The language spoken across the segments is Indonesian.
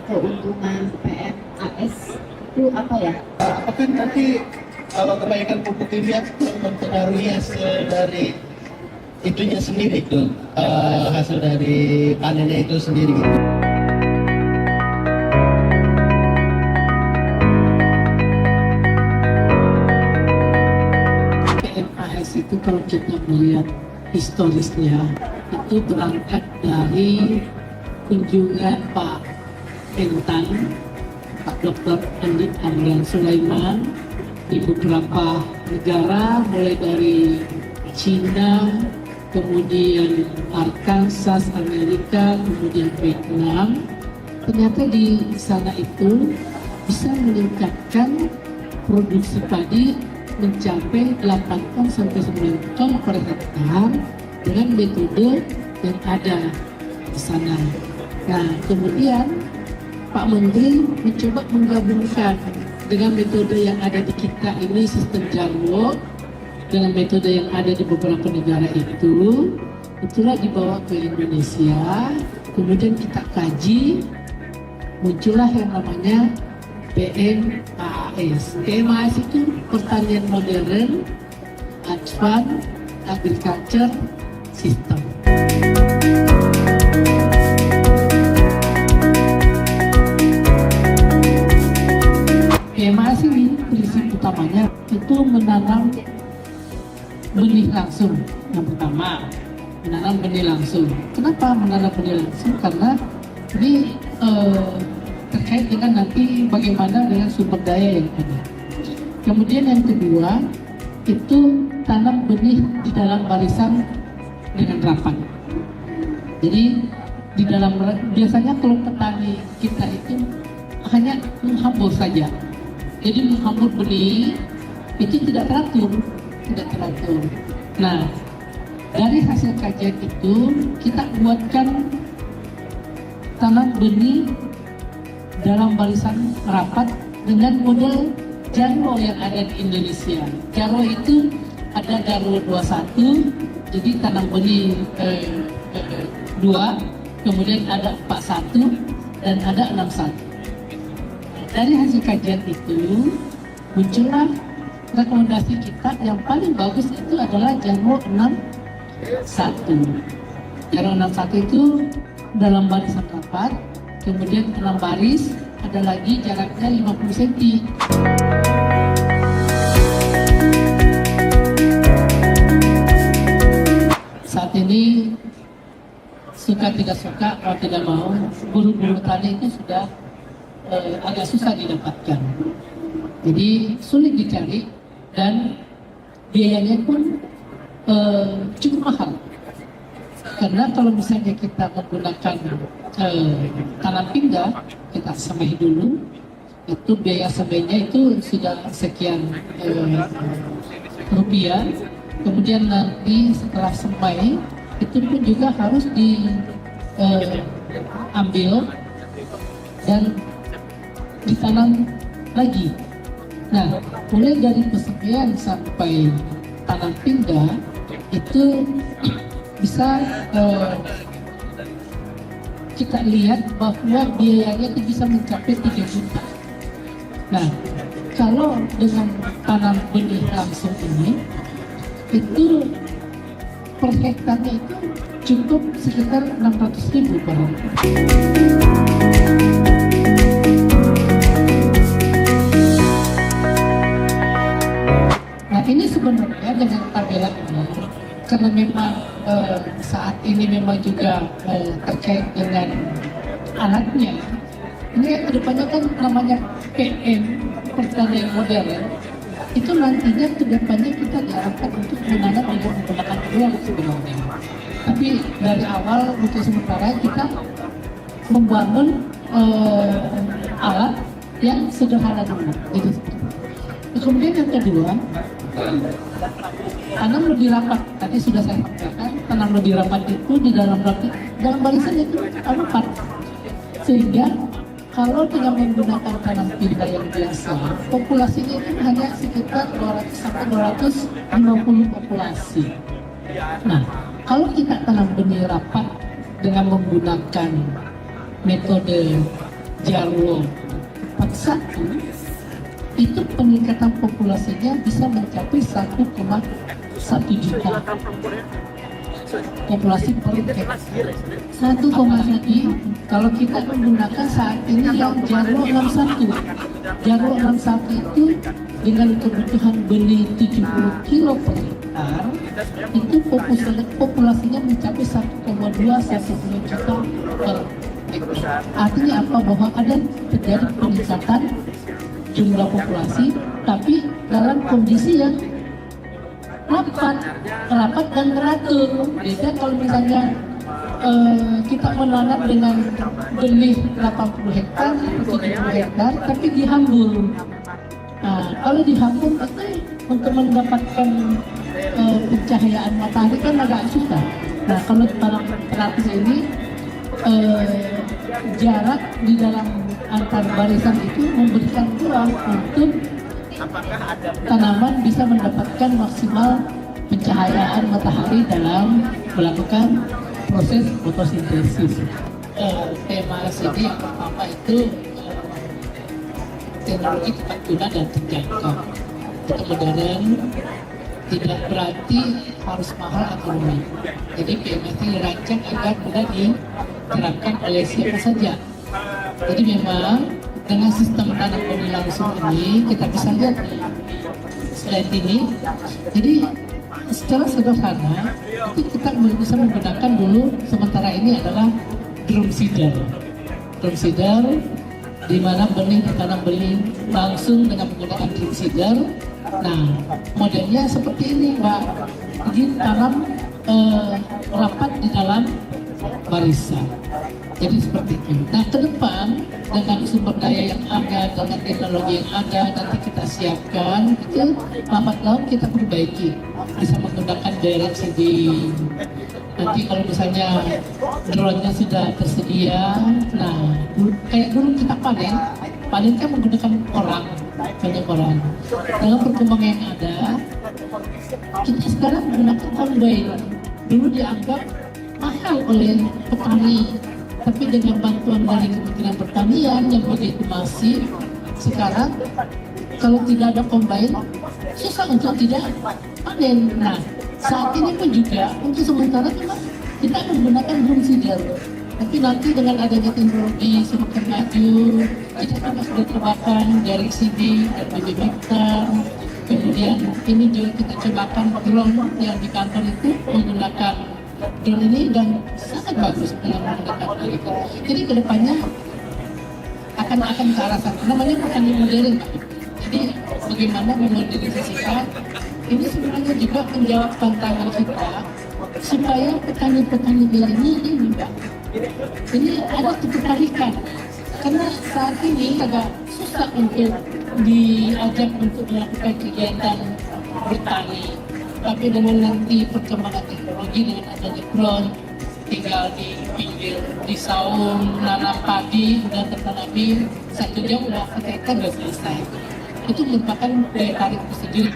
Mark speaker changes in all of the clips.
Speaker 1: keuntungan PMAS itu apa ya?
Speaker 2: Apakah nanti kalau kebanyakan pupuk kimia mempengaruhi hasil dari itunya sendiri itu, hasil dari panennya itu sendiri gitu?
Speaker 3: PMAS itu kalau kita melihat historisnya itu berangkat dari kunjungan Pak Mentan, Pak Dr. Andi Ardan Sulaiman di beberapa negara, mulai dari Cina, kemudian Arkansas, Amerika, kemudian Vietnam. Ternyata di sana itu bisa meningkatkan produksi padi mencapai 8 ton sampai 9 ton per hektar dengan metode yang ada di sana. Nah, kemudian Pak Menteri mencoba menggabungkan dengan metode yang ada di kita ini, sistem Jarwo, dengan metode yang ada di beberapa negara itu, itulah dibawa ke Indonesia. Kemudian kita kaji, muncullah yang namanya PMAS. PMAS itu pertanian modern, advanced agriculture system. PMAS ini prinsip utamanya itu menanam benih langsung. Yang pertama, menanam benih langsung. Kenapa menanam benih langsung? Karena ini terkait dengan nanti bagaimana dengan sumber daya yang ada. Kemudian yang kedua, itu tanam benih di dalam barisan dengan rapat. Jadi di dalam, biasanya kalau petani kita itu hanya menghambur saja. Jadi menghambur benih itu tidak teratur. Nah, dari hasil kajian itu kita buatkan tanam benih dalam barisan rapat dengan model Jarwo yang ada di Indonesia. Jarwo itu ada Jarwo 21, jadi tanam benih 2, kemudian ada 41 dan ada 61. Dari hasil kajian itu muncullah rekomendasi kita yang paling bagus itu adalah Jarwo 61. Jarwo 61 itu dalam barisan rapat, kemudian 6 baris, ada lagi jaraknya 50 cm. Saat ini suka tidak suka, mau tidak mau, buru-buru tani itu sudah agak susah didapatkan. Jadi sulit dicari dan biayanya pun cukup mahal. Karena kalau misalnya kita menggunakan tanam pindah, kita semai dulu, itu biaya semainya itu sudah sekian rupiah. Kemudian nanti setelah semai, itu pun juga harus diambil dan ditanam lagi. Nah, mulai dari pesemaian sampai tanam pindah itu bisa kita lihat bahwa biayanya itu bisa mencapai 3 juta. Nah, kalau dengan tanam benih langsung ini, itu per hektarnya itu cukup sekitar 600.000 per hektar. Nah, ini sebenarnya dengan tabela ini, karena memang saat ini memang juga terkait dengan alatnya. Ini kedepannya kan namanya PM, pertanian modern. Itu nantinya kedepannya kita diarahkan untuk menanam dengan menggunakan drone sebenarnya. Tapi dari awal untuk sementara kita membangun alat yang sederhana dulu. Gitu. Kemudian yang kedua, tanam lebih rapat. Tadi sudah saya sampaikan, tanam lebih rapat itu di dalam barisan itu rapat. Sehingga kalau dengan menggunakan tanam pindah yang biasa, populasinya itu hanya sekitar 200 sampai 250 populasi. Nah, kalau kita tanam benih rapat dengan menggunakan metode Jarwo. Pada saat itu peningkatan populasinya bisa mencapai 1,1 juta populasi per hektar. 1,1. Kalau kita menggunakan saat ini yang Jarwo 61. Jarwo 61 itu dengan kebutuhan benih 70 kilo per hektar, itu populasinya mencapai 1,2 juta per hektar. Artinya apa? Bahwa ada terjadi peningkatan jumlah populasi, tapi dalam kondisi yang rapat dan teratur. Beda kalau misalnya kita menanam dengan benih 80 hektar, 70 hektar, tapi dihambur. Nah, kalau dihambur itu untuk mendapatkan pencahayaan matahari kan agak susah. Nah, kalau tanam teratur ini jarak di dalam antar barisan itu memberikan ruang untuk tanaman bisa mendapatkan maksimal pencahayaan matahari dalam melakukan proses fotosintesis. Tema sini yang pertama itu teknologi tepat guna dan terjangkau. Itu modern, tidak berarti harus mahal atau murah. Jadi PMS dirancang agar mudah diterapkan oleh siapa saja. Jadi memang dengan sistem tanam benih langsung ini kita bisa lihat di slide ini. Jadi secara sederhana itu kita bisa menggunakan dulu sementara ini adalah drum seeder. Drum seeder di mana benih ditanam benih langsung dengan menggunakan drum seeder. Nah, modelnya seperti ini, Mbak. Jadi tanam rapat di dalam barisan. Jadi seperti itu. Nah, ke depan dengan sumber daya yang ada, dengan teknologi yang ada, nanti kita siapkan itu lambat laun kita perbaiki. Bisa menggunakan direct seeding. Nanti kalau misalnya drone-nya sudah tersedia, nah kayak dulu kita panen kan menggunakan banyak orang. Dalam perkembangan yang ada, kita sekarang menggunakan combine. Dulu dianggap mahal oleh petani, tapi dengan bantuan dari Kementerian Pertanian yang begitu masif, sekarang kalau tidak ada combine susah untuk tidak panen. Nah, saat ini pun juga untuk sementara memang kita menggunakan drum seeder, tapi nanti dengan adanya teknologi semakin maju, kita juga sudah terapkan dari seeding dan BBM. Kemudian ini juga kita cobakan drone yang di kantor itu menggunakan drone ini dan sangat bagus dalam menggunakan hal itu. Jadi kedepannya akan ke arah sana. Namanya petani modern. Jadi bagaimana memodernisasikan ini sebenarnya juga menjawab tantangan kita supaya petani-petani milenial ini Mbak, ini ada ketertarikan karena saat ini agak susah untuk diajak untuk melakukan kegiatan bertani, tapi dengan nanti perkembangan teknologi dengan adanya drone, tinggal di pinggir di saung nanam padi udah tertanami 1 jam udah kita udah selesai. Itu merupakan daya tarik tersendiri.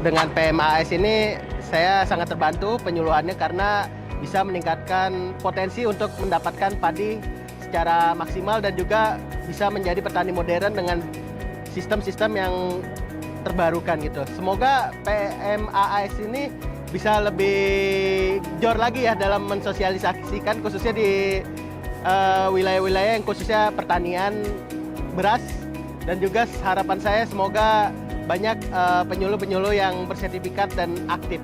Speaker 4: Dengan PMAS ini saya sangat terbantu penyuluhannya karena bisa meningkatkan potensi untuk mendapatkan padi secara maksimal dan juga bisa menjadi petani modern dengan sistem-sistem yang terbarukan gitu. Semoga PMAS ini bisa lebih jor lagi ya dalam mensosialisasikan khususnya di wilayah-wilayah yang khususnya pertanian beras, dan juga harapan saya semoga banyak penyuluh-penyuluh yang bersertifikat dan aktif.